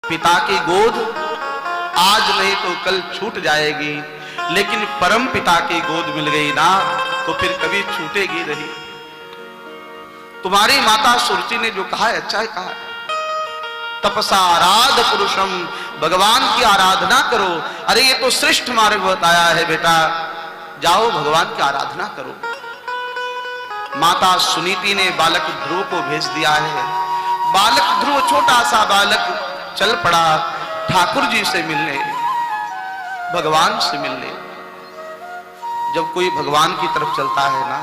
पिता की गोद आज नहीं तो कल छूट जाएगी, लेकिन परम पिता की गोद मिल गई ना तो फिर कभी छूटेगी नहीं। तुम्हारी माता सुरति ने जो कहा है अच्छा है कहा है, तपसा आराध पुरुषम, भगवान की आराधना करो। अरे ये तो श्रेष्ठ मार्ग बताया है बेटा, जाओ भगवान की आराधना करो। माता सुनीति ने बालक ध्रुव को भेज दिया है। बालक ध्रुव छोटा सा बालक चल पड़ा ठाकुर जी से मिलने, भगवान से मिलने। जब कोई भगवान की तरफ चलता है ना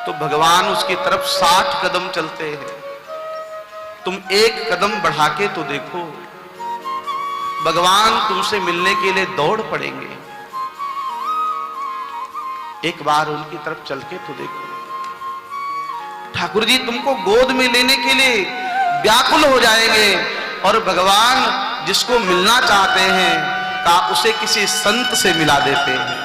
तो भगवान उसकी तरफ 60 कदम चलते हैं। तुम एक कदम बढ़ा के तो देखो, भगवान तुमसे मिलने के लिए दौड़ पड़ेंगे। एक बार उनकी तरफ चल के तो देखो, ठाकुर जी तुमको गोद में लेने के लिए व्याकुल हो जाएंगे। और भगवान जिसको मिलना चाहते हैं का उसे किसी संत से मिला देते हैं।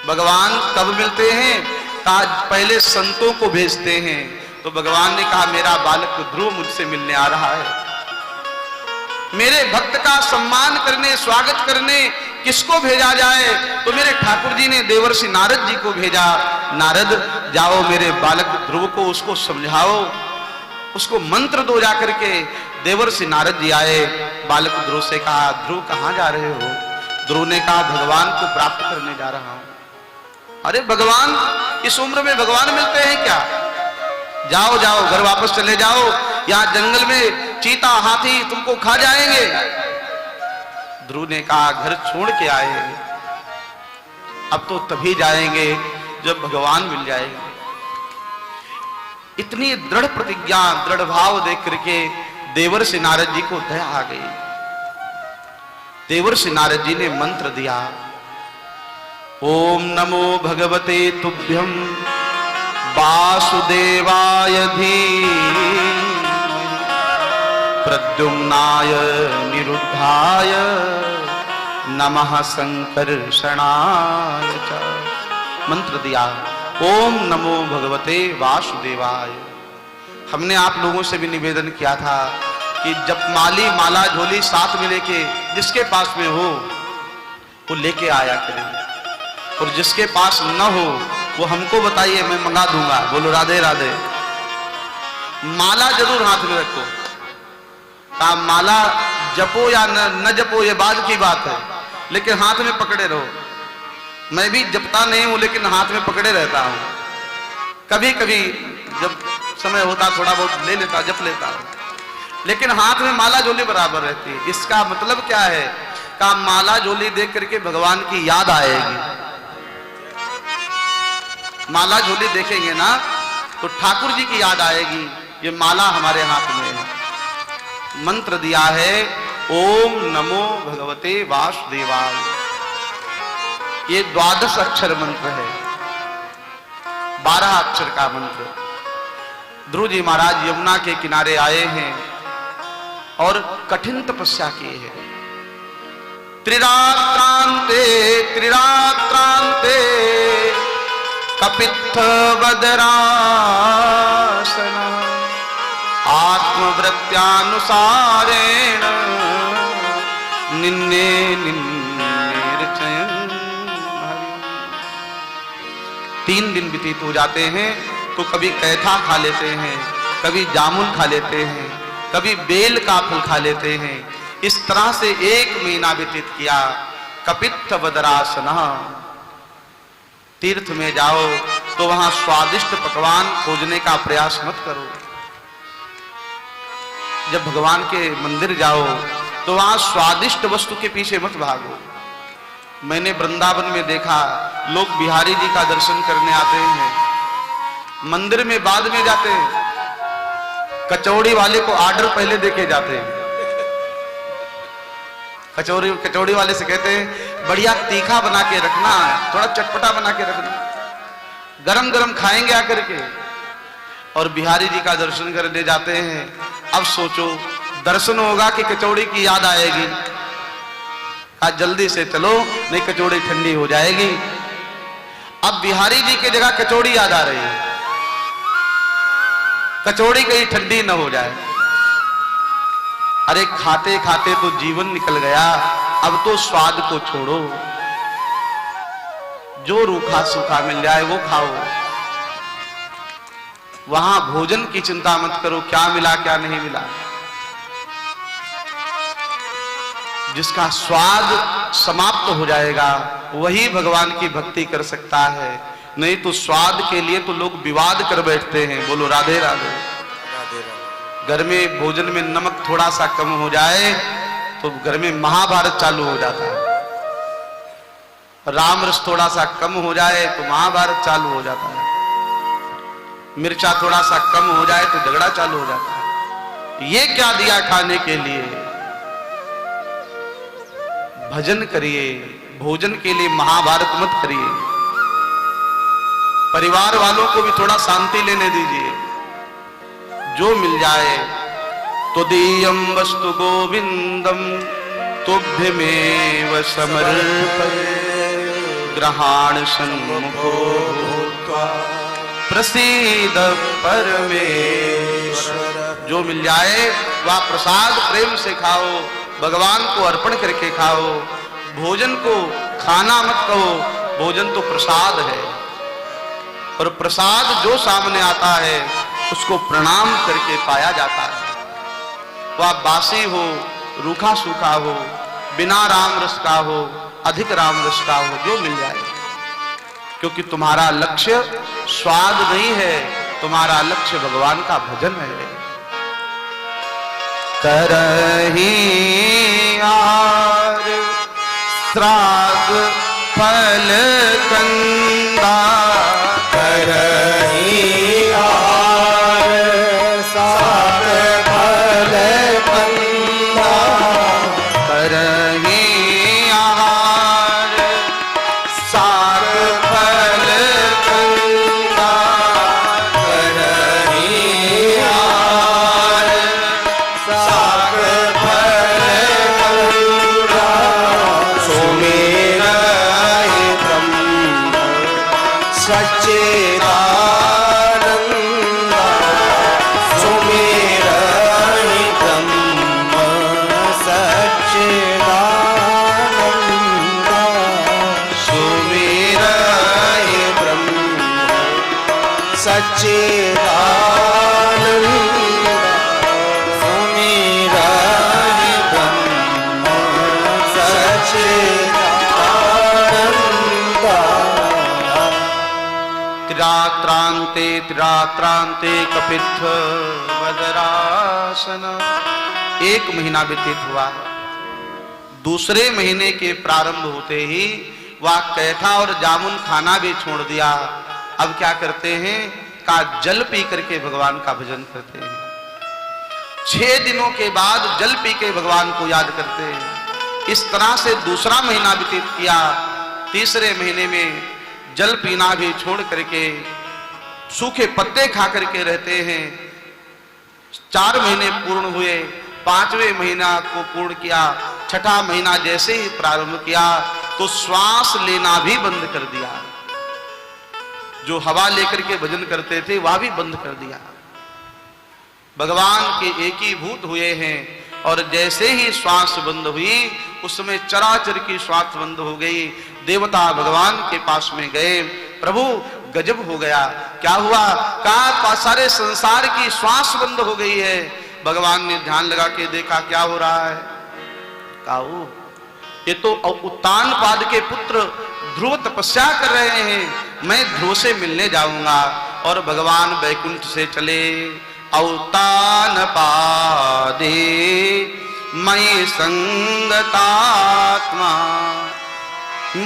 भगवान कब मिलते हैं? का पहले संतों को भेजते हैं। तो भगवान ने कहा मेरा बालक ध्रुव मुझसे मिलने आ रहा है, मेरे भक्त का सम्मान करने स्वागत करने किसको भेजा जाए? तो मेरे ठाकुर जी ने देवर्षि नारद जी को भेजा। नारद जाओ मेरे बालक ध्रुव को उसको समझाओ, उसको मंत्र दो जा करके। देवर्षि नारद जी आए, बालक ध्रुव से कहा ध्रुव कहां जा रहे हो? ध्रुव ने कहा भगवान को प्राप्त करने जा रहा हूं। अरे भगवान, इस उम्र में भगवान मिलते हैं क्या? जाओ जाओ घर वापस चले जाओ, यहां जंगल में चीता हाथी तुमको खा जाएंगे। ध्रुव ने कहा घर छोड़ के आए, अब तो तभी जाएंगे जब भगवान मिल जाएंगे। इतनी दृढ़ प्रतिज्ञा दृढ़ भाव देख करके देवर्षि नारद जी को दया आ गई। देवर्षि नारद जी ने मंत्र दिया, ओम नमो भगवते तुभ्यं वासुदेवाय धीमहि प्रद्युम्नाय निरुद्धाय नमः संकर्षणाय च। मंत्र दिया, ओम नमो भगवते वासुदेवाय। हमने आप लोगों से भी निवेदन किया था कि जपमाली माला झोली साथ में लेके जिसके पास में हो वो लेके आया करें, और जिसके पास न हो वो हमको बताइए, मैं मंगा दूंगा। बोलो राधे राधे। माला जरूर हाथ में रखो। का माला जपो या न जपो ये बाद की बात है, लेकिन हाथ में पकड़े रहो। मैं भी जपता नहीं हूं लेकिन हाथ में पकड़े रहता हूं। कभी कभी जब समय होता थोड़ा बहुत ले लेता, जप लेता हूं, लेकिन हाथ में माला झोली बराबर रहती है। इसका मतलब क्या है? का माला झोली देख करके भगवान की याद आएगी। माला झोली देखेंगे ना तो ठाकुर जी की याद आएगी, ये माला हमारे हाथ में है। मंत्र दिया है ओम नमो भगवते वासुदेवाय। ये 12 अक्षर मंत्र है, 12 अक्षर का मंत्र। ध्रुव जी महाराज यमुना के किनारे आए हैं और कठिन तपस्या की है। त्रिरात्रांते त्रिरात्रांते कपित्थ वदरासन आत्मवृत्त्यानुसारेण निन्ने निन्नेर्चयन्। 3 दिन व्यतीत हो जाते हैं तो कभी कैथा खा लेते हैं, कभी जामुन खा लेते हैं, कभी बेल का फल खा लेते हैं। इस तरह से 1 महीना व्यतीत किया। कपित्थ वदरासना। तीर्थ में जाओ तो वहां स्वादिष्ट पकवान खोजने का प्रयास मत करो। जब भगवान के मंदिर जाओ तो वहां स्वादिष्ट वस्तु के पीछे मत भागो। मैंने वृंदावन में देखा, लोग बिहारी जी का दर्शन करने आते हैं, मंदिर में बाद में जाते हैं, कचौड़ी वाले को ऑर्डर पहले देके जाते हैं। कचौड़ी वाले से कहते हैं बढ़िया तीखा बना के रखना, थोड़ा चटपटा बना के रखना, गरम गरम खाएंगे आकर के। और बिहारी जी का दर्शन करने जाते हैं। अब सोचो, दर्शन होगा कि कचौड़ी की याद आएगी? आज जल्दी से चलो नहीं कचौड़ी ठंडी हो जाएगी। अब बिहारी जी की जगह कचौड़ी याद आ रही है, कचौड़ी कहीं ठंडी न हो जाए। अरे खाते खाते तो जीवन निकल गया, अब तो स्वाद को छोड़ो, जो रूखा सूखा मिल जाए वो खाओ। वहां भोजन की चिंता मत करो, क्या मिला क्या नहीं मिला। जिसका स्वाद समाप्त हो जाएगा वही भगवान की भक्ति कर सकता है, नहीं तो स्वाद के लिए तो लोग विवाद कर बैठते हैं। बोलो राधे राधे। घर में भोजन में नमक थोड़ा सा कम हो जाए तो घर में महाभारत चालू हो जाता है, राम रस थोड़ा सा कम हो जाए तो महाभारत चालू हो जाता है, मिर्चा थोड़ा सा कम हो जाए तो झगड़ा चालू हो जाता है। ये क्या दिया खाने के लिए? भजन करिए, भोजन के लिए महाभारत मत करिए। परिवार वालों को भी थोड़ा शांति लेने दीजिए। जो मिल जाए तो दीयम वस्तु गोविंदम तुभ्यमेव समर्पये ग्रहाण सन्मुखो भूत्वा प्रसीद परमेश्वर। जो मिल जाए वह प्रसाद प्रेम से खाओ, भगवान को अर्पण करके खाओ। भोजन को खाना मत कहो, भोजन तो प्रसाद है, और प्रसाद जो सामने आता है उसको प्रणाम करके पाया जाता है। वह बासी हो, रूखा सूखा हो, बिना राम रस का हो, अधिक राम रस का हो, जो मिल जाए। क्योंकि तुम्हारा लक्ष्य स्वाद नहीं है, तुम्हारा लक्ष्य भगवान का भजन है। करही आर श्राद्ध फल कंदा, करही आर श्राद्ध फल कंदा, करही आर श्राद्ध फल कंदा, करही आर श्राद्ध फल कंदा, सुमेरा ब्रह्म सच्चिदानंद, सुमेरा ब्रह्म सच्चिदानंद, सुमेरा ब्रह्म सच्चिदानंद, सुमेरा ब्रह्म सच्चिदानंद। त्रिरात्रांते त्रिरात्रांते कपित्थ वज्रासन। एक महीना व्यतीत हुआ, दूसरे महीने के प्रारंभ होते ही वह कैठा और जामुन खाना भी छोड़ दिया। अब क्या करते हैं? का जल पी करके भगवान का भजन करते हैं। 6 दिनों के बाद जल पी के भगवान को याद करते हैं। इस तरह से दूसरा महीना व्यतीत किया। तीसरे महीने में जल पीना भी छोड़ करके सूखे पत्ते खा करके रहते हैं। 4 महीने पूर्ण हुए, 5वें महीना को पूर्ण किया। 6ठा महीना जैसे ही प्रारंभ किया तो श्वास लेना भी बंद कर दिया। जो हवा लेकर के भजन करते थे वह भी बंद कर दिया। भगवान के एकीभूत हुए हैं, और जैसे ही श्वास बंद हुई उसमें चराचर की श्वास बंद हो गई। देवता भगवान के पास में गए, प्रभु गजब हो गया, क्या हुआ? कहा सारे संसार की श्वास बंद हो गई है। भगवान ने ध्यान लगा के देखा, क्या हो रहा है? कहा ये तो उत्तानपाद के पुत्र ध्रुव तपस्या कर रहे हैं, मैं ध्रुव से मिलने जाऊंगा। और भगवान वैकुंठ से चले। औतान पादे मई संगतात्मा,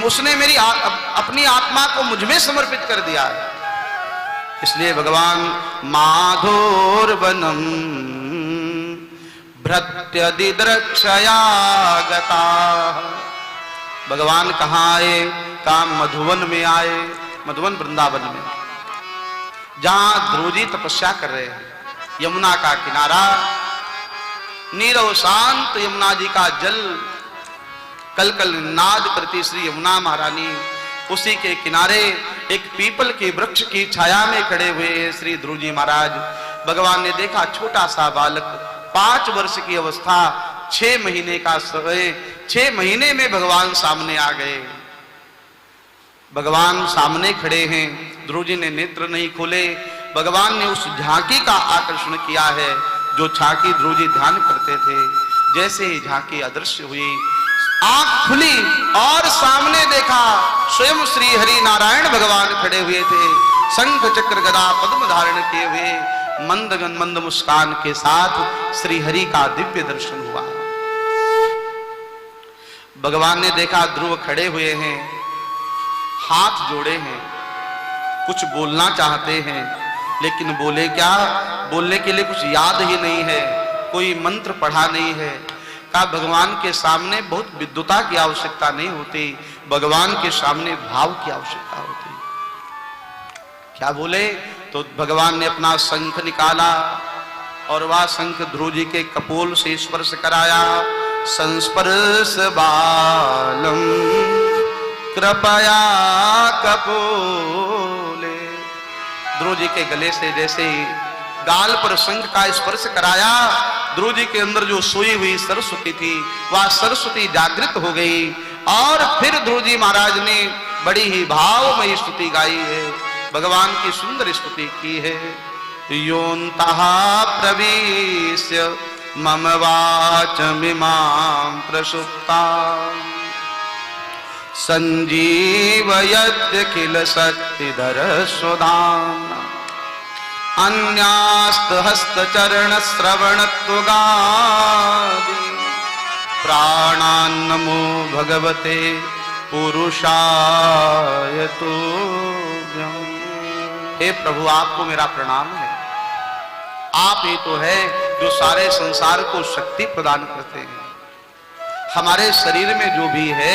उसने मेरी अपनी आत्मा को मुझ में समर्पित कर दिया है। इसलिए भगवान माधुर वनम भृत्यदिद्रक्षया गता। भगवान कहाँ आए? काम मधुवन में आए, मधुवन वृंदावन में, जहां ध्रुव जी तपस्या कर रहे हैं। यमुना का किनारा, नीरव शांत यमुना जी का जल कल कल नाद करती श्री यमुना महारानी उसी के किनारे एक पीपल के वृक्ष की छाया में खड़े हुए श्री ध्रुव जी महाराज। भगवान ने देखा छोटा सा बालक, 5 वर्ष की अवस्था, 6 महीने का समय, 6 महीने में भगवान सामने आ गए। भगवान सामने खड़े हैं, ध्रुव जी ने नेत्र नहीं खोले। भगवान ने उस झांकी का आकर्षण किया है जो झांकी ध्रुव जी ध्यान करते थे। जैसे ही झांकी अदृश्य हुई, आंख खुली और सामने देखा स्वयं श्री हरि नारायण भगवान खड़े हुए थे, शंख चक्र गदा पद्म धारण किए हुए, मंद मुस्कान के साथ श्री हरि का दिव्य दर्शन हुआ। भगवान ने देखा ध्रुव खड़े हुए हैं, हाथ जोड़े हैं, कुछ बोलना चाहते हैं, लेकिन बोले क्या? बोलने के लिए कुछ याद ही नहीं है, कोई मंत्र पढ़ा नहीं है। का भगवान के सामने बहुत विद्वता की आवश्यकता नहीं होती, भगवान के सामने भाव की आवश्यकता होती। क्या बोले? तो भगवान ने अपना शंख निकाला और वह शंख ध्रुव जी के कपोल से स्पर्श कराया। संस्पर्श बालम कृपया कपोले। ध्रुव जी के गले से जैसे ही गाल पर शंख का स्पर्श कराया, ध्रुव जी के अंदर जो सोई हुई सरस्वती थी वह सरस्वती जागृत हो गई। और फिर ध्रुव जी महाराज ने बड़ी ही भावमयी स्तुति गाई है, भगवान की सुंदर स्तुति की है। योऽन्तः प्रविश्य मम वाचमिमां प्रसुप्ताम् संजीवयत्यखिल शक्तिधर सुधाम्ना अन्यास्त हस्तचरण श्रवणत्वगादि प्राणान्नमो भगवते पुरुषाय तुभ्यम्। हे प्रभु, आपको मेरा प्रणाम है। आप ही तो है जो सारे संसार को शक्ति प्रदान करते हैं। हमारे शरीर में जो भी है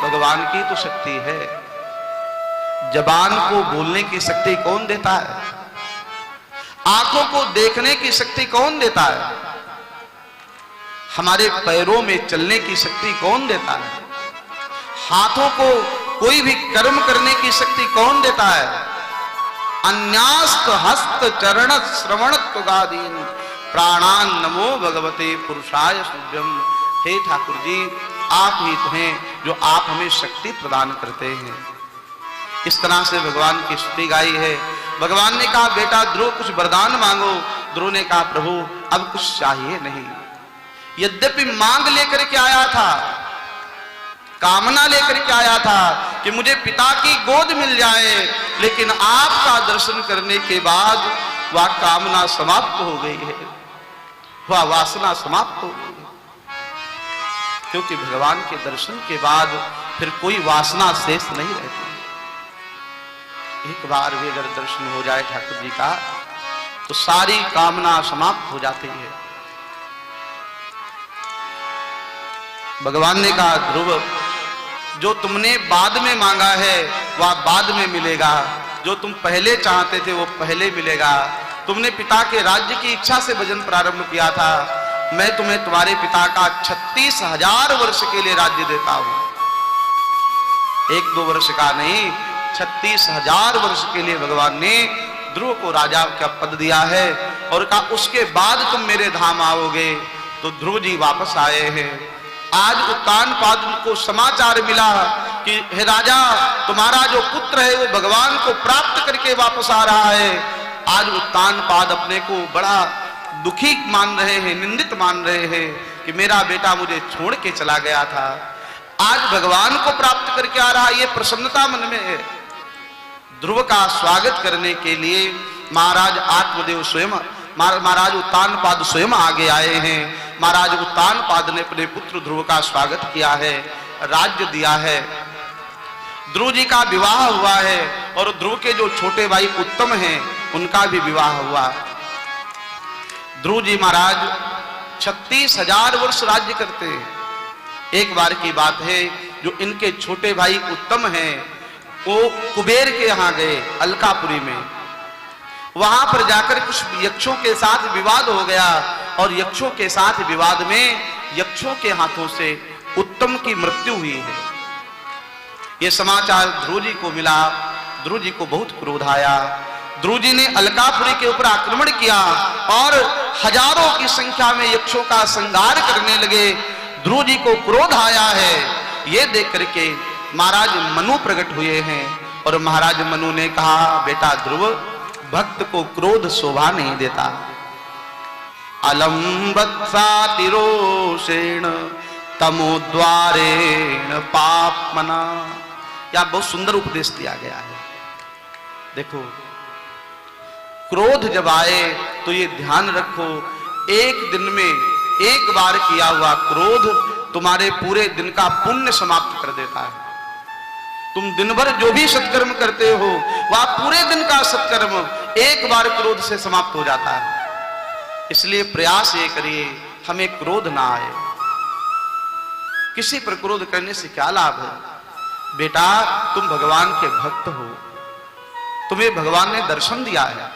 भगवान की तो शक्ति है। जबान को बोलने की शक्ति कौन देता है? आंखों को देखने की शक्ति कौन देता है? हमारे पैरों में चलने की शक्ति कौन देता है? हाथों को कोई भी कर्म करने की शक्ति कौन देता है? अन्यास्त हस्त चरण श्रवणत्वगादीन प्राणान नमो भगवते पुरुषाय शुभ्यम। हे ठाकुर जी, आप ही तो हैं जो आप हमें शक्ति प्रदान करते हैं। इस तरह से भगवान की स्तुति गाई है। भगवान ने कहा, बेटा ध्रुव कुछ वरदान मांगो। ध्रुव ने कहा, प्रभु अब कुछ चाहिए नहीं। यद्यपि मांग लेकर के आया था, कामना लेकर के आया था कि मुझे पिता की गोद मिल जाए, लेकिन आपका दर्शन करने के बाद वह कामना समाप्त हो गई है, वह वासना समाप्त हो गई। क्योंकि भगवान के दर्शन के बाद फिर कोई वासना शेष नहीं रहती। एक बार भी अगर दर्शन हो जाए ठाकुर जी का तो सारी कामना समाप्त हो जाती है। भगवान ने कहा, ध्रुव जो तुमने बाद में मांगा है वह बाद में मिलेगा, जो तुम पहले चाहते थे वो पहले मिलेगा। तुमने पिता के राज्य की इच्छा से भजन प्रारंभ किया था, मैं तुम्हें तुम्हारे पिता का 36,000 वर्ष के लिए राज्य देता हूं। 1-2 वर्ष का नहीं, 36,000 वर्ष के लिए भगवान ने ध्रुव को राजा का पद दिया है और कहा उसके बाद तुम मेरे धाम आओगे। तो ध्रुव जी वापस आए हैं। आज उत्तानपाद को समाचार मिला कि हे राजा, तुम्हारा जो पुत्र है वो भगवान को प्राप्त करके वापस आ रहा है। आज उत्तानपाद अपने को बड़ा दुखी मान रहे हैं, निंदित मान रहे हैं कि मेरा बेटा मुझे छोड़ के चला गया था, आज भगवान को प्राप्त करके आ रहा। ये प्रसन्नता मन में है। ध्रुव का स्वागत करने के लिए महाराज आत्मदेव स्वयं, महाराज उत्तानपाद स्वयं आगे आए हैं। महाराज उत्तानपाद ने अपने पुत्र ध्रुव का स्वागत किया है, राज्य दिया है। ध्रुव जी का विवाह हुआ है और ध्रुव के जो छोटे भाई उत्तम हैं उनका भी विवाह हुआ। ध्रुव जी महाराज 36,000 वर्ष राज्य करते हैं। एक बार की बात है, जो इनके छोटे भाई उत्तम हैं वो कुबेर के यहाँ गए अलकापुरी में। वहां पर जाकर कुछ यक्षों के साथ विवाद हो गया और यक्षों के साथ विवाद में यक्षों के हाथों से उत्तम की मृत्यु हुई है। ये समाचार ध्रुव जी को मिला। ध्रुव जी को बहुत क्रोध आया। ध्रुव जी ने अलकापुरी के ऊपर आक्रमण किया और हजारों की संख्या में यक्षों का संहार करने लगे। ध्रुव जी को क्रोध आया है, ये देख करके महाराज मनु प्रकट हुए हैं और महाराज मनु ने कहा, बेटा ध्रुव, भक्त को क्रोध शोभा नहीं देता। अलम्बत्सातिरोषेण तमोद्वारेण पापमना। यह बहुत सुंदर उपदेश दिया गया है। देखो, क्रोध जब आए तो ये ध्यान रखो, एक दिन में एक बार किया हुआ क्रोध तुम्हारे पूरे दिन का पुण्य समाप्त कर देता है। तुम दिन भर जो भी सत्कर्म करते हो वह पूरे दिन का सत्कर्म एक बार क्रोध से समाप्त हो जाता है। इसलिए प्रयास ये करिए हमें क्रोध ना आए। किसी पर क्रोध करने से क्या लाभ है? बेटा, तुम भगवान के भक्त हो, तुम्हें भगवान ने दर्शन दिया है,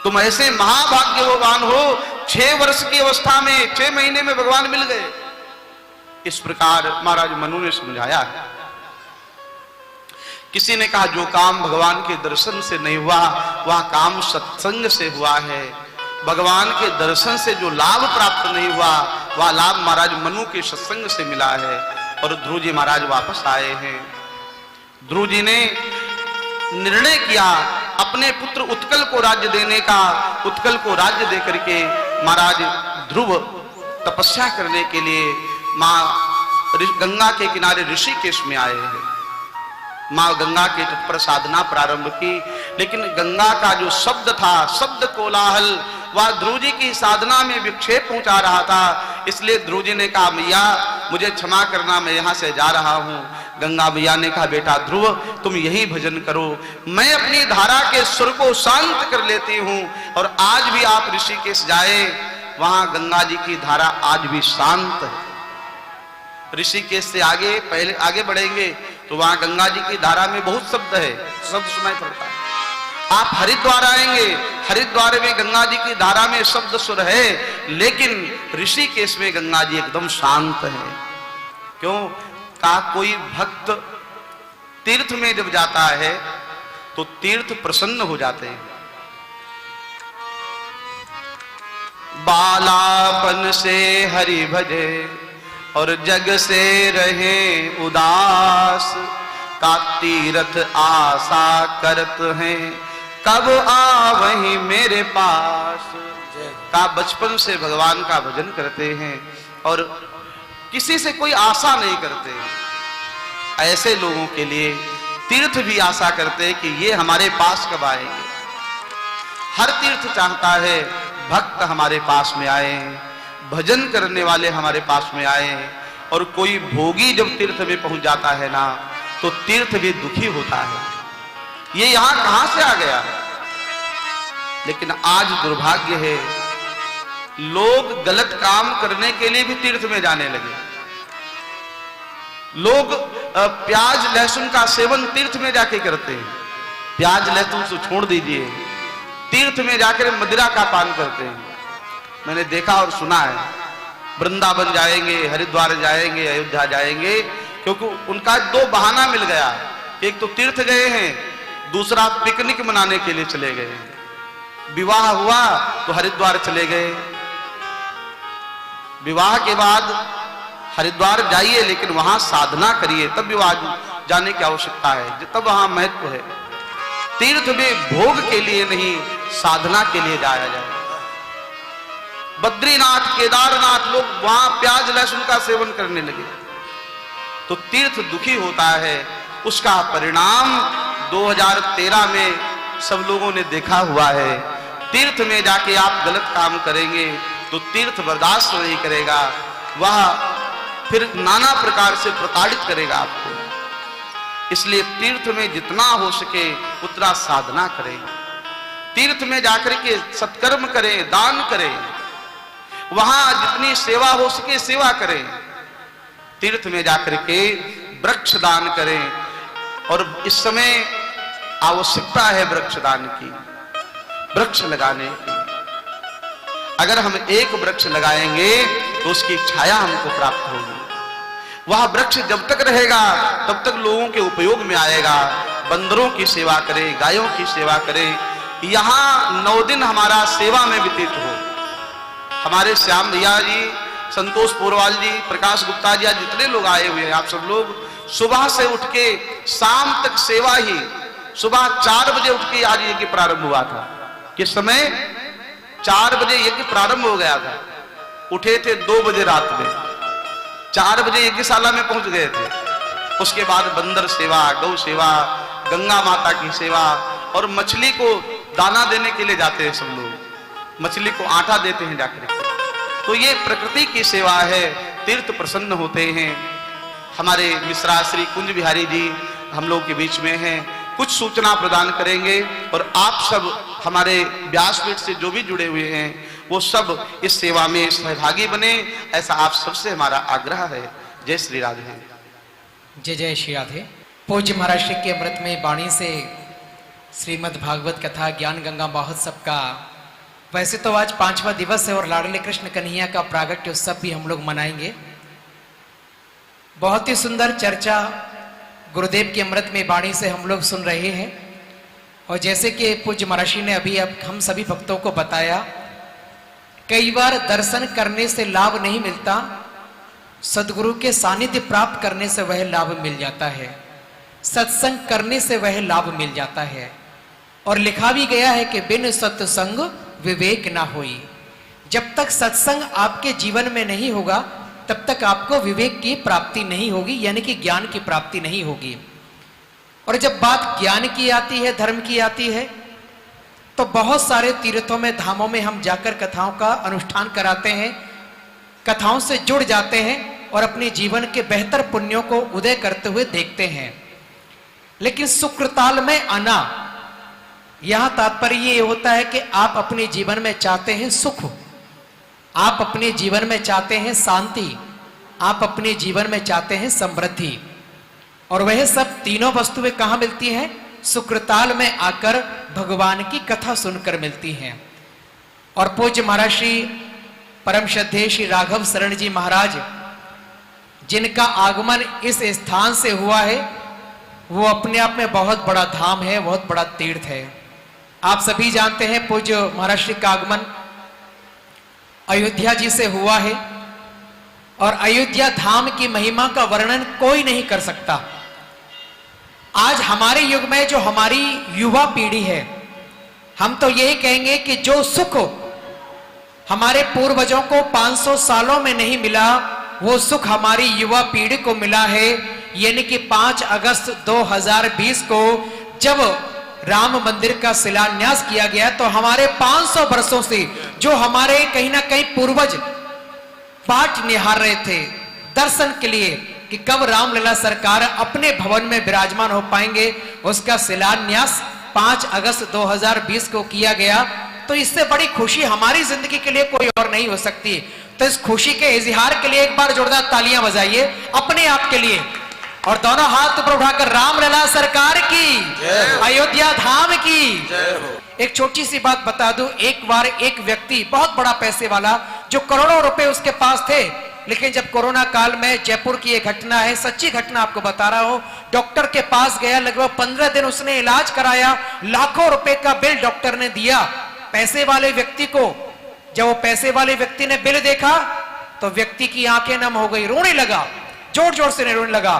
तुम ऐसे महाभाग्यवान हो, 6 वर्ष की अवस्था में 6 महीने में भगवान मिल गए। इस प्रकार महाराज मनु ने समझाया है। किसी ने कहा, जो काम भगवान के दर्शन से नहीं हुआ वह काम सत्संग से हुआ है। भगवान के दर्शन से जो लाभ प्राप्त नहीं हुआ वह लाभ महाराज मनु के सत्संग से मिला है। और ध्रुव जी महाराज वापस आए हैं। ध्रुव जी ने निर्णय किया अपने पुत्र उत्कल को राज्य देने का। उत्कल को राज्य देकर के महाराज ध्रुव तपस्या करने के लिए मां गंगा के किनारे ऋषिकेश में आए हैं। मां गंगा के तट पर साधना प्रारंभ की, लेकिन गंगा का जो शब्द था, शब्द कोलाहल, वह ध्रुव जी की साधना में विक्षेप पहुंचा रहा था। इसलिए ध्रुव जी ने कहा, मैया मुझे क्षमा करना, मैं यहां से जा रहा हूं। गंगा मैया ने कहा, बेटा ध्रुव, तुम यही भजन करो, मैं अपनी धारा के सुर को शांत कर लेती हूं। और आज भी आप ऋषिकेश जाए, वहां गंगा जी की धारा आज भी शांत है। ऋषिकेश से आगे पहले आगे बढ़ेंगे तो वहां गंगा जी की धारा में बहुत शब्द है, शब्द सुनाई पड़ता है। आप हरिद्वार आएंगे, हरिद्वार में गंगा जी की धारा में शब्द सुर है, लेकिन ऋषिकेश में गंगा जी एकदम शांत है। क्यों? का कोई भक्त तीर्थ में जब जाता है तो तीर्थ प्रसन्न हो जाते हैं। बालापन से हरि भजे और जग से रहे उदास, का तीर्थ आशा करत हैं, कब आवहीं मेरे पास। का बचपन से भगवान का भजन करते हैं और किसी से कोई आशा नहीं करते। ऐसे लोगों के लिए तीर्थ भी आशा करते हैं कि ये हमारे पास कब आएंगे। हर तीर्थ चाहता है भक्त हमारे पास में आए, भजन करने वाले हमारे पास में आए। और कोई भोगी जब तीर्थ में पहुंच जाता है ना, तो तीर्थ भी दुखी होता है, ये यहां कहां से आ गया। लेकिन आज दुर्भाग्य है, लोग गलत काम करने के लिए भी तीर्थ में जाने लगे। लोग प्याज लहसुन का सेवन तीर्थ में जाके करते हैं। प्याज लहसुन से छोड़ दीजिए, तीर्थ में जाकर मदिरा का पान करते हैं। मैंने देखा और सुना है, वृंदावन जाएंगे, हरिद्वार जाएंगे, अयोध्या जाएंगे, क्योंकि उनका 2 बहाना मिल गया। एक तो तीर्थ गए हैं, दूसरा पिकनिक मनाने के लिए चले गए। विवाह हुआ तो हरिद्वार चले गए। विवाह के बाद हरिद्वार जाइए, लेकिन वहां साधना करिए, तब विवाह जाने की आवश्यकता है, तब वहां महत्व है। तीर्थ में भोग के लिए नहीं, साधना के लिए जाया जाए। बद्रीनाथ, केदारनाथ, लोग वहां प्याज लहसुन का सेवन करने लगे तो तीर्थ दुखी होता है। उसका परिणाम 2013 में सब लोगों ने देखा हुआ है। तीर्थ में जाके आप गलत काम करेंगे तो तीर्थ बर्दाश्त नहीं करेगा, वह फिर नाना प्रकार से प्रताड़ित करेगा आपको। इसलिए तीर्थ में जितना हो सके उतना साधना करें, तीर्थ में जाकर के सत्कर्म करें, दान करें, वहां जितनी सेवा हो सके सेवा करें। तीर्थ में जाकर के वृक्ष दान करें, और इस समय आवश्यकता है वृक्ष दान की, वृक्ष लगाने की। अगर हम एक वृक्ष लगाएंगे तो उसकी छाया हमको प्राप्त होगी। वह वृक्ष जब तक रहेगा तब तक लोगों के उपयोग में आएगा। बंदरों की सेवा करे, गायों की सेवा करे, यहाँ 9 दिन हमारा सेवा में व्यतीत हो। हमारे श्याम भैया जी, संतोष पोरवाल जी, प्रकाश गुप्ता जी, आज जितने लोग आए हुए हैं, आप सब लोग सुबह से उठ के शाम तक सेवा ही। सुबह 4 बजे उठ के आज यज्ञ प्रारंभ हुआ था। किस समय? 4 बजे यज्ञ प्रारंभ हो गया था। उठे थे 2 बजे रात में, 4 बजे यज्ञशाला में पहुंच गए थे। उसके बाद बंदर सेवा, गौ सेवा, गंगा माता की सेवा, और मछली को दाना देने के लिए जाते हैं सब लोग, मछली को आटा देते हैं जाकर। तो ये प्रकृति की सेवा है, तीर्थ प्रसन्न होते हैं। हमारे मिश्रा श्री कुंज बिहारी जी हम लोग के बीच में हैं, कुछ सूचना प्रदान करेंगे, और आप सब हमारे व्यासपीठ से जो भी जुड़े हुए हैं वो सब इस सेवा में सहभागी बने, ऐसा आप सबसे हमारा आग्रह है। जय श्री राधे। जय जय श्री राधे। पूज्य महाराज श्री के अमृत में वाणी से श्रीमद् भागवत कथा ज्ञान गंगा महोत्सव का, वैसे तो आज 5वां दिवस है और लाडले कृष्ण कन्हैया का प्रागट्य उत्सव भी हम लोग मनाएंगे। बहुत ही सुंदर चर्चा गुरुदेव के अमृत में वाणी से हम लोग सुन रहे हैं, और जैसे कि पूज्य महर्षि ने अभी अब हम सभी भक्तों को बताया, कई बार दर्शन करने से लाभ नहीं मिलता, सदगुरु के सानिध्य प्राप्त करने से वह लाभ मिल जाता है, सत्संग करने से वह लाभ मिल जाता है। और लिखा भी गया है कि बिन सत्संग विवेक ना होई। जब तक सत्संग आपके जीवन में नहीं होगा तब तक आपको विवेक की प्राप्ति नहीं होगी, यानी कि ज्ञान की प्राप्ति नहीं होगी। और जब बात ज्ञान की आती है, धर्म की आती है, तो बहुत सारे तीर्थों में, धामों में हम जाकर कथाओं का अनुष्ठान कराते हैं, कथाओं से जुड़ जाते हैं और अपने जीवन के बेहतर पुण्यों को उदय करते हुए देखते हैं। लेकिन सुकृताल में आना, यहां तात्पर्य ये होता है कि आप अपने जीवन में चाहते हैं सुख, आप अपने जीवन में चाहते हैं शांति, आप अपने जीवन में चाहते हैं समृद्धि, और वह सब तीनों वस्तुएं कहां मिलती हैं? सुकृताल में आकर भगवान की कथा सुनकर मिलती हैं। और पूज्य महाराज श्री परम श्रद्धेय श्री राघव शरण जी महाराज, जिनका आगमन इस स्थान से हुआ है, वो अपने आप में बहुत बड़ा धाम है, बहुत बड़ा तीर्थ है। आप सभी जानते हैं पूज्य महाराज श्री का आगमन अयोध्या जी से हुआ है, और अयोध्या धाम की महिमा का वर्णन कोई नहीं कर सकता। आज हमारे युग में जो हमारी युवा पीढ़ी है, हम तो यही कहेंगे कि जो सुख हमारे पूर्वजों को 500 सालों में नहीं मिला, वो सुख हमारी युवा पीढ़ी को मिला है। यानी कि 5 अगस्त 2020 को जब राम मंदिर का शिलान्यास किया गया, तो हमारे 500 वर्षों से जो हमारे कहीं ना कहीं पूर्वज बाट निहार रहे थे दर्शन के लिए कि कब रामलला सरकार अपने भवन में विराजमान हो पाएंगे, उसका शिलान्यास 5 अगस्त 2020 को किया गया। तो इससे बड़ी खुशी हमारी जिंदगी के लिए कोई और नहीं हो सकती। तो इस खुशी के इजहार के लिए एक बार जोरदार तालियां बजाइए अपने आप के लिए, और दोनों हाथ ऊपर उठाकर रामलला सरकार की, अयोध्या धाम की। एक छोटी सी बात बता दूं, एक बार एक व्यक्ति बहुत बड़ा पैसे वाला, जो करोड़ों रुपए उसके पास थे, लेकिन जब कोरोना काल में, जयपुर की एक घटना है, सच्ची घटना आपको बता रहा हूं, डॉक्टर के पास गया, लगभग 15 दिन उसने इलाज कराया, लाखों रुपए का बिल डॉक्टर ने दिया पैसे वाले व्यक्ति को। जब वो पैसे वाले व्यक्ति ने बिल देखा तो व्यक्ति की आंखें नम हो गई, रोने लगा, जोर जोर से रोने लगा।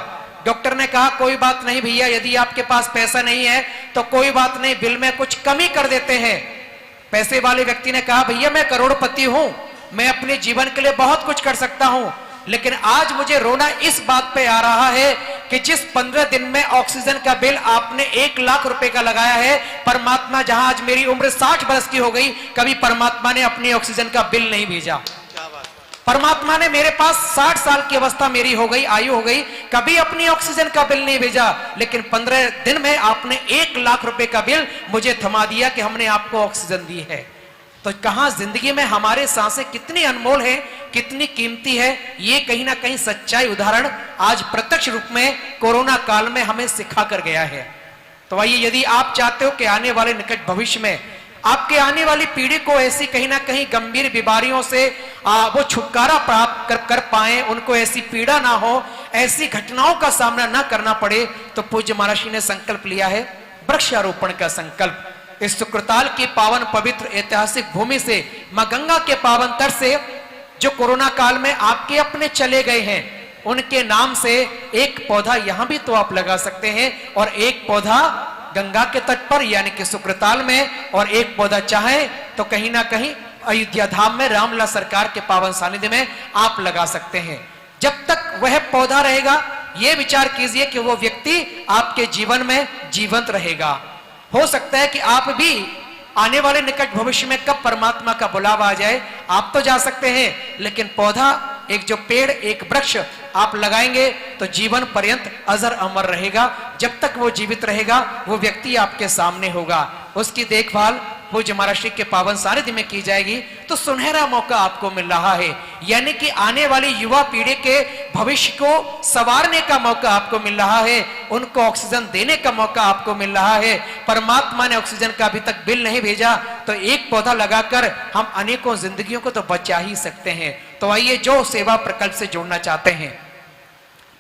डॉक्टर ने कहा कोई बात नहीं भैया, यदि आपके पास पैसा नहीं है तो कोई बात नहीं, बिल में कुछ कमी कर देते हैं। पैसे वाले व्यक्ति ने कहा भैया मैं करोड़पति हूं, मैं अपने जीवन के लिए बहुत कुछ कर सकता हूं, लेकिन आज मुझे रोना इस बात पे आ रहा है कि जिस 15 दिन में ऑक्सीजन का बिल आपने 1 लाख रुपए का लगाया है, परमात्मा, जहां आज मेरी उम्र 60 वर्ष की हो गई, कभी परमात्मा ने अपनी ऑक्सीजन का बिल नहीं भेजा। परमात्मा ने मेरे पास 60 साल की अवस्था मेरी हो गई, आयु हो गई, कभी अपनी ऑक्सीजन का बिल नहीं भेजा, लेकिन 15 दिन में आपने 1 लाख रुपए का बिल मुझे थमा दिया कि हमने आपको ऑक्सीजन दी है। तो कहां जिंदगी में हमारे सांसें कितनी अनमोल है, कितनी कीमती है, ये कहीं ना कहीं सच्चाई उदाहरण आज प्रत्यक्ष रूप में कोरोना काल में हमें सिखा कर गया है। तो आइए, यदि आप चाहते हो कि आने वाले निकट भविष्य में आपके आने वाली पीढ़ी को ऐसी कहीं ना कहीं गंभीर बीमारियों से वो छुटकारा प्राप्त कर पाए, उनको ऐसी पीड़ा ना हो, ऐसी घटनाओं का सामना ना करना पड़े, तो पूज्य महाराज जी ने संकल्प लिया है वृक्षारोपण का संकल्प। इस सुकृताल की पावन पवित्र ऐतिहासिक भूमि से, मां गंगा के पावन तट से, जो कोरोना काल में आपके अपने चले गए हैं, उनके नाम से एक पौधा यहां भी तो आप लगा सकते हैं, और एक पौधा गंगा के तट पर यानी कि सुकृताल में, और एक पौधा चाहे तो कहीं ना कहीं अयोध्या धाम में रामलला सरकार के पावन सानिध्य में आप लगा सकते हैं। जब तक वह पौधा रहेगा, यह विचार कीजिए कि वो व्यक्ति आपके जीवन में जीवंत रहेगा। हो सकता है कि आप भी आने वाले निकट भविष्य में कब परमात्मा का बुलावा आ जाए, आप तो जा सकते हैं, लेकिन पौधा, एक जो पेड़, एक वृक्ष आप लगाएंगे तो जीवन पर्यंत अजर अमर रहेगा। जब तक वो जीवित रहेगा, वो व्यक्ति आपके सामने होगा, उसकी देखभाल पूज्य महाराज जी के पावन सानिध्य में की जाएगी, तो सुनहरा मौका आपको मिल रहा है। यानी कि आने वाली युवा पीढ़ी के भविष्य को संवारने का मौका आपको मिल रहा है, उनको ऑक्सीजन देने का मौका आपको मिल रहा है। परमात्मा ने ऑक्सीजन का अभी तक बिल नहीं भेजा, तो एक पौधा लगाकर हम अनेकों जिंदगियों को तो बचा ही सकते हैं। तो आइए, जो सेवा प्रकल्प से जुड़ना चाहते हैं,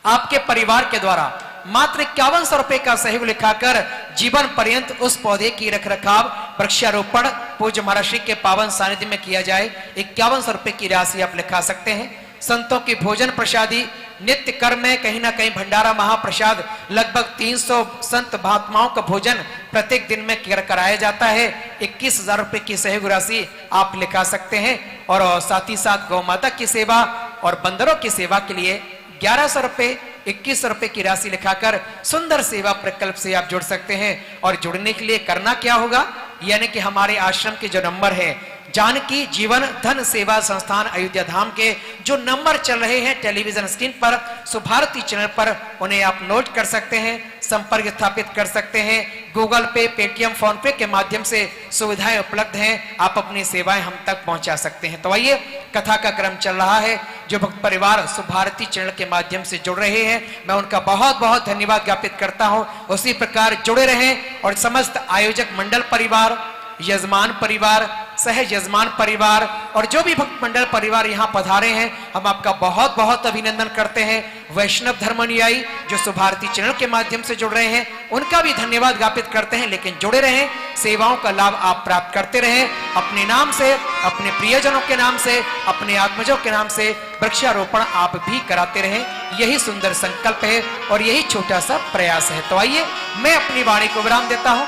आपके परिवार के द्वारा मात्र 5100 रुपए का सहयोग लिखाकर जीवन पर्यंत उस पौधे की रखरखाव, वृक्षारोपण पूज्य महाराज जी के पावन सानिध्य में किया जाए। 5100 रुपए की राशि आप लिखा सकते हैं। संतों की भोजन प्रसादी, नित्य कर्म में कहीं ना कहीं भंडारा महाप्रसाद, लगभग 300 संत महात्माओं का भोजन प्रत्येक दिन में कराया जाता है। 21,000 रुपए की सहयोग राशि आप लिखा सकते हैं। और साथ ही साथ गौ माता की सेवा और बंदरों की सेवा के लिए 1100 रुपए, 2100 रुपए की राशि लिखाकर सुंदर सेवा प्रकल्प से आप जुड़ सकते हैं। और जुड़ने के लिए करना क्या होगा, यानी कि हमारे आश्रम के जो नंबर है, जानकी जीवन धन सेवा संस्थान अयोध्या धाम के जो नंबर चल रहे हैं टेलीविजन स्क्रीन पर, सुभारती चैनल पर, उन्हें आप नोट कर सकते हैं, संपर्क स्थापित कर सकते हैं। गूगल पे, पेटीएम, फोन पे के माध्यम से सुविधाएं उपलब्ध हैं, आप अपनी सेवाएं हम तक पहुंचा सकते हैं। तो आइए, कथा का क्रम चल रहा है। जो भक्त परिवार सुभारती चैनल के माध्यम से जुड़ रहे हैं, मैं उनका बहुत बहुत धन्यवाद ज्ञापित करता हूं। उसी प्रकार जुड़े रहें। और समस्त आयोजक मंडल परिवार, यजमान परिवार, सह यजमान परिवार और जो भी भक्त मंडल परिवार यहाँ पधारे हैं, हम आपका बहुत बहुत अभिनंदन करते हैं। वैष्णव धर्मानुयायी जो सुभारती चैनल के माध्यम से जुड़ रहे हैं, उनका भी धन्यवाद ज्ञापित करते हैं। लेकिन जुड़े रहें, सेवाओं का लाभ आप प्राप्त करते रहें। अपने नाम से, अपने प्रियजनों के नाम से, अपने आत्मजों के नाम से वृक्षारोपण आप भी कराते रहें। यही सुंदर संकल्प है और यही छोटा सा प्रयास है। तो आइए, मैं अपनी वाणी को विराम देता हूँ।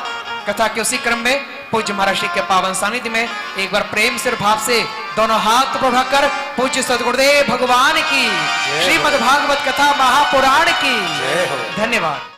कथा के उसी क्रम में पूज्य महाराज जी के पावन सानिध्य में एक बार प्रेम से भाव से दोनों हाथ बढ़ाकर पूज्य सद्गुरुदेव भगवान की, श्रीमद् भागवत कथा महापुराण की धन्यवाद।